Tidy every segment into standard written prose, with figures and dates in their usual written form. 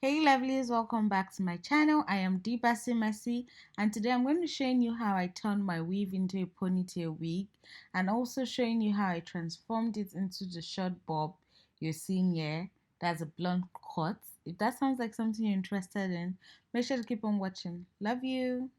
Hey lovelies, welcome back to my channel. I am Dibasi Messi, and today I'm going to be showing you how I turned my weave into a ponytail wig, and also showing you how I transformed it into the short bob you're seeing here. That's a blunt cut. If that sounds like something you're interested in, make sure to keep on watching. Love you.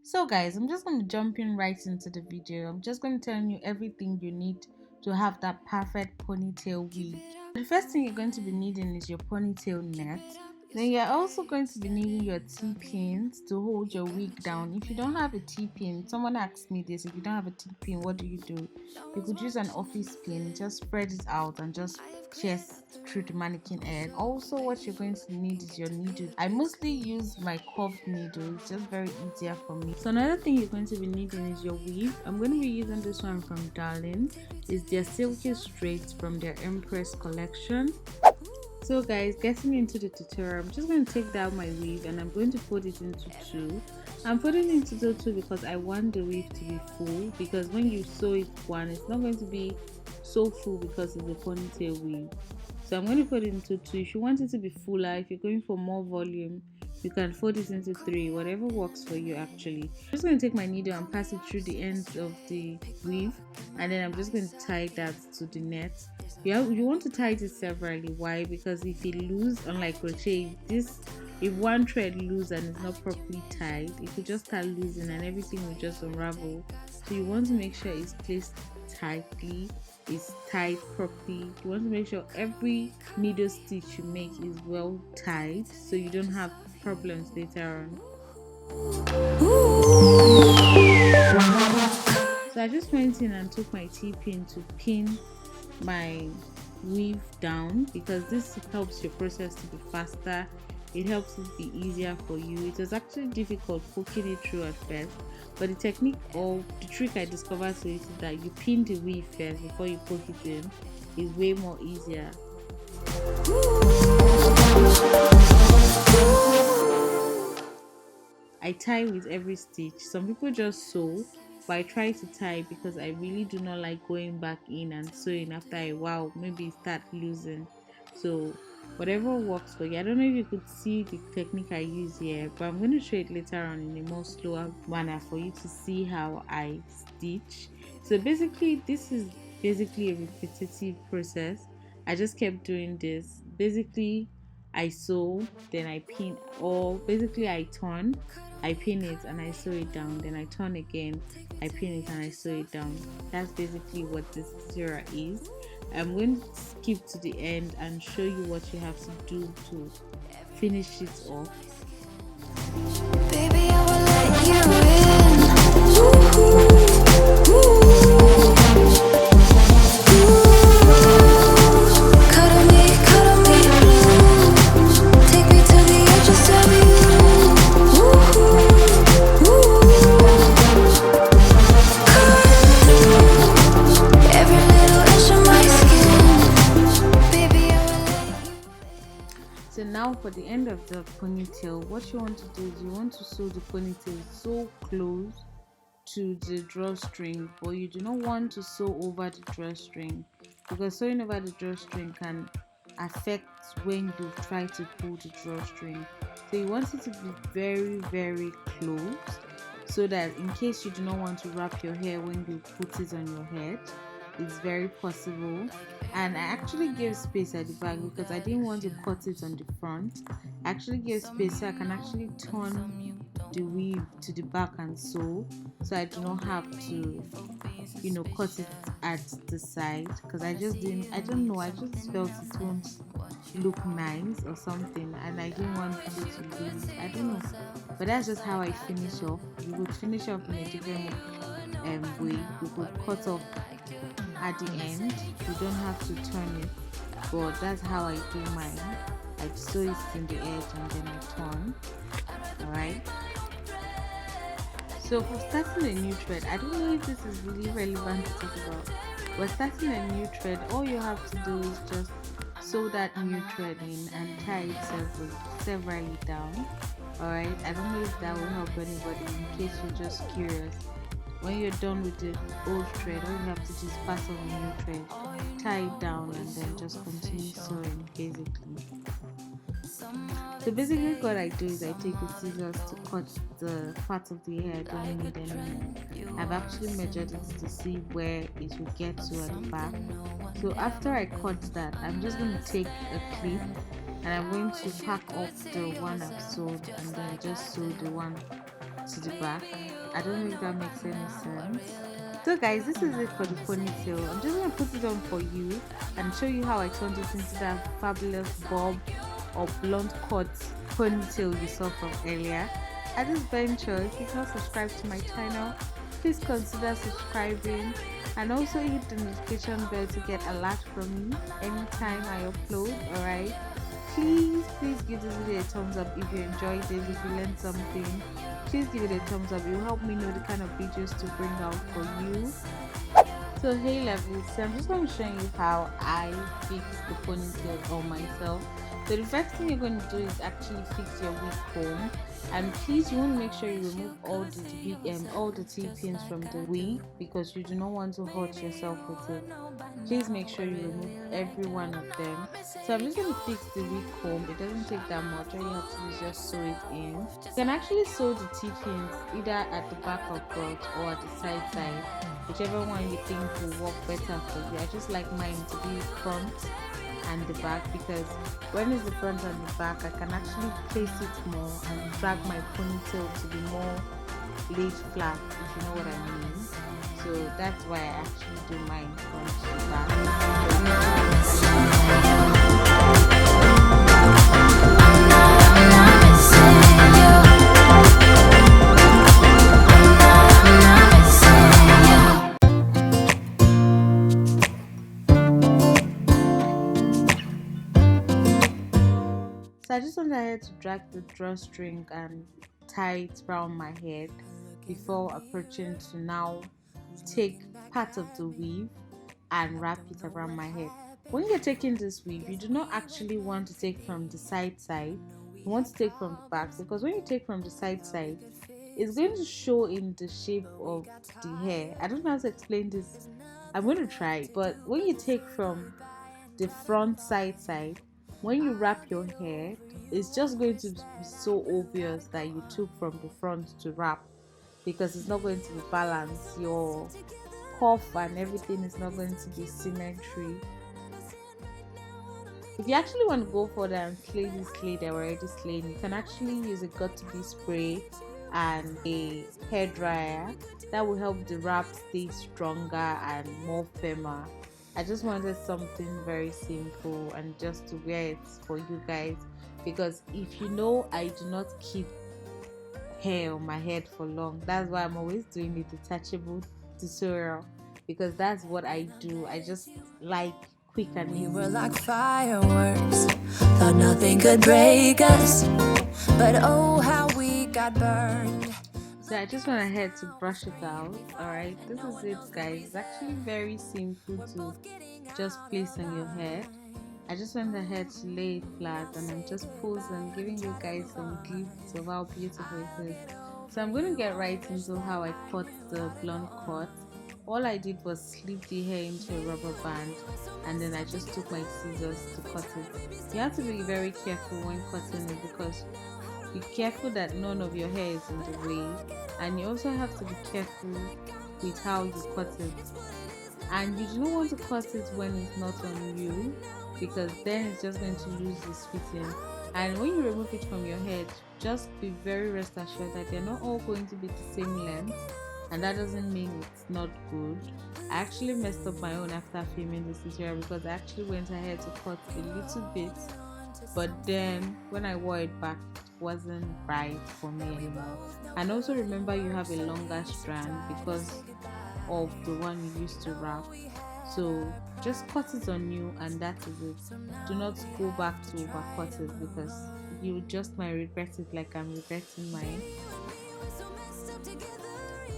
So guys, I'm just going to jump in right into the video. I'm just going to tell you everything you need to have that perfect ponytail wig. The first thing you're going to be needing is your ponytail net. Then you're also going to be needing your T-pins to hold your wig down. If you don't have a T-pin, someone asked me this, if you don't have a T-pin, what do? You could use an office pin, just spread it out and just pierce through the mannequin head. Also, what you're going to need is your needle. I mostly use my curved needle, it's just very easier for me. So another thing you're going to be needing is your weave. I'm going to be using this one from Darling. It's their silky straight from their Empress collection. So guys, getting into the tutorial, I'm just going to take down my weave and I'm going to fold it into two. I'm folding it into two because I want the weave to be full, because when you sew it one, it's not going to be so full because it's a ponytail weave. So I'm going to fold it into two. If you want it to be fuller, if you're going for more volume, you can fold it into three, whatever works for you actually. I'm just going to take my needle and pass it through the ends of the weave, and then I'm just going to tie that to the net. You want to tie it severally. Why? Because if it loose, unlike crochet, if one thread loose and it's not properly tied, it could just start losing and everything will just unravel. So you want to make sure it's placed tightly, it's tied properly. You want to make sure every needle stitch you make is well tied so you don't have problems later on. So I just went in and took my T-pin to pin my weave down, because this helps your process to be faster. It helps it be easier for you. It was actually difficult poking it through at first, but the technique or the trick I discovered to it is that you pin the weave first before you poke it in. It's way more easier. I tie with every stitch. Some people just sew, but I try to tie because I really do not like going back in and sewing after a while. Maybe start losing. So whatever works for you. I don't know if you could see the technique I use here, but I'm going to show it later on in a more slower manner for you to see how I stitch. So basically, this is basically a repetitive process. I just kept doing this. Basically, I sew, then I pin, or basically I turn, I pin it and I sew it down, then I turn again, I pin it and I sew it down. That's basically what this tutorial is. I'm going to skip to the end and show you what you have to do to finish it off. Baby, I will let you in. So now for the end of the ponytail, what you want to do is you want to sew the ponytail so close to the drawstring, but you do not want to sew over the drawstring, because sewing over the drawstring can affect when you try to pull the drawstring. So you want it to be very, very close, so that in case you do not want to wrap your hair when you put it on your head, it's very possible. And I actually gave space at the back because I didn't want to cut it on the front. I actually gave space so I can actually turn the weave to the back and sew, so I do not have to, cut it at the side, because I don't know, I just felt it won't look nice or something, and I didn't want it to lose. I don't know, but that's just how I finish off. You would finish off in a different way. You could cut off at the end, you don't have to turn it, but that's how I do mine. I sew it in the edge and then I turn. Alright, so for starting a new thread, I don't know if this is really relevant to talk about, but starting a new thread, all you have to do is just sew that new thread in and tie it severally down. Alright, I don't know if that will help anybody in case you're just curious. When you're done with the old thread, all you have to do is pass on a new thread, tie it down, and then just continue sewing basically. So basically what I do is I take the scissors to cut the part of the hair I don't need anymore. I've actually measured it to see where it will get to at the back. So after I cut that, I'm just going to take a clip and I'm going to pack up the one I've sewed and then just sew the one to the back. I don't know if that makes any sense. So guys, this is it for the ponytail. I'm just going to put it on for you and show you how I turned it into that fabulous bob or blonde cut ponytail you saw from earlier. At this venture, if you've not subscribed to my channel, please consider subscribing and also hit the notification bell to get alert from me anytime I upload. Alright, please give this video a thumbs up if you enjoyed it. If you learned something, please give it a thumbs up. It will help me know the kind of videos to bring out for you. So hey lovelies, so I'm just going to show you how I fix the ponytail on myself. So the first thing you're going to do is actually fix your wig comb, and please you want to make sure you remove all the T-pins from the wig because you do not want to hurt yourself with it. Please make sure you remove every one of them. So I'm just going to fix the wig comb. It doesn't take that much. All you have to do is just sew it in. You can actually sew the T-pins either at the back of belt or at the side, whichever one you think will work better for you. I just like mine to be front and the back because when it's the front and the back I can actually place it more and drag my ponytail to be more laid flat, if you know what I mean. So that's why I actually do mine front to back. So I just went ahead to drag the drawstring and tie it around my head before approaching to now take part of the weave and wrap it around my head. When you're taking this weave, you do not actually want to take from the side, you want to take from the back, because when you take from the side, it's going to show in the shape of the hair. I don't know how to explain this. I'm going to try, but when you take from the front side, when you wrap your hair, it's just going to be so obvious that you took from the front to wrap because it's not going to be balanced. Your cuff and everything is not going to be symmetry. If you actually want to go further and slay this clay that we're already slaying, you can actually use a got-to-be spray and a hair dryer. That will help the wrap stay stronger and more firmer. I just wanted something very simple and just to wear it for you guys, because if you know, I do not keep hair on my head for long. That's why I'm always doing the detachable tutorial, because that's what I do. I just like quick and easy. We were like fireworks, thought nothing could break us, but oh how we got burned. So I just went ahead to brush it out. Alright, this is it guys. It's actually very simple to just place on your head. I just went ahead to lay it flat and I'm just posing, giving you guys some glimpse of how beautiful it is. So I'm going to get right into how I cut the blonde cut. All I did was slip the hair into a rubber band and then I just took my scissors to cut it. You have to be very careful when cutting it because be careful that none of your hair is in the way, and you also have to be careful with how you cut it. And you do not want to cut it when it's not on you, because then it's just going to lose its fitting. And when you remove it from your head, just be very rest assured that they're not all going to be the same length, and that doesn't mean it's not good. I actually messed up my own after filming this tutorial because I actually went ahead to cut a little bit, but then when I wore it back, it wasn't right for me anymore. And also remember, you have a longer strand because of the one you used to wrap. So just cut it on you and that is it. Do not go back to overcut it because you just might regret it like I'm regretting mine.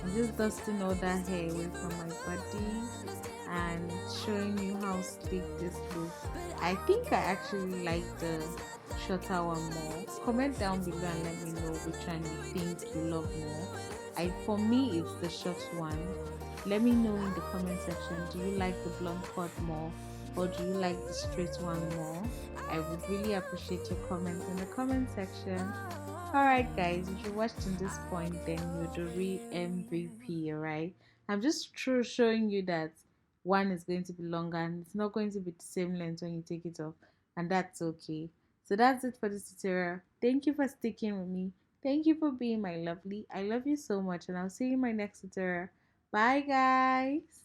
I'm just dusting all that hair away from my body and showing you how sleek this looks. I think I actually like the shorter one more. Comment down below and let me know which one you think you love more. For me it's the short one. Let me know in the comment section, do you like the blonde cut more or do you like the straight one more? I would really appreciate your comments in the comment section. Alright guys, if you watched to this point, then you're the real MVP. Alright, I'm just showing you that one is going to be longer and it's not going to be the same length when you take it off, and that's okay. So that's it for this tutorial. Thank you for sticking with me. Thank you for being my lovely. I love you so much, and I'll see you in my next tutorial. Bye guys.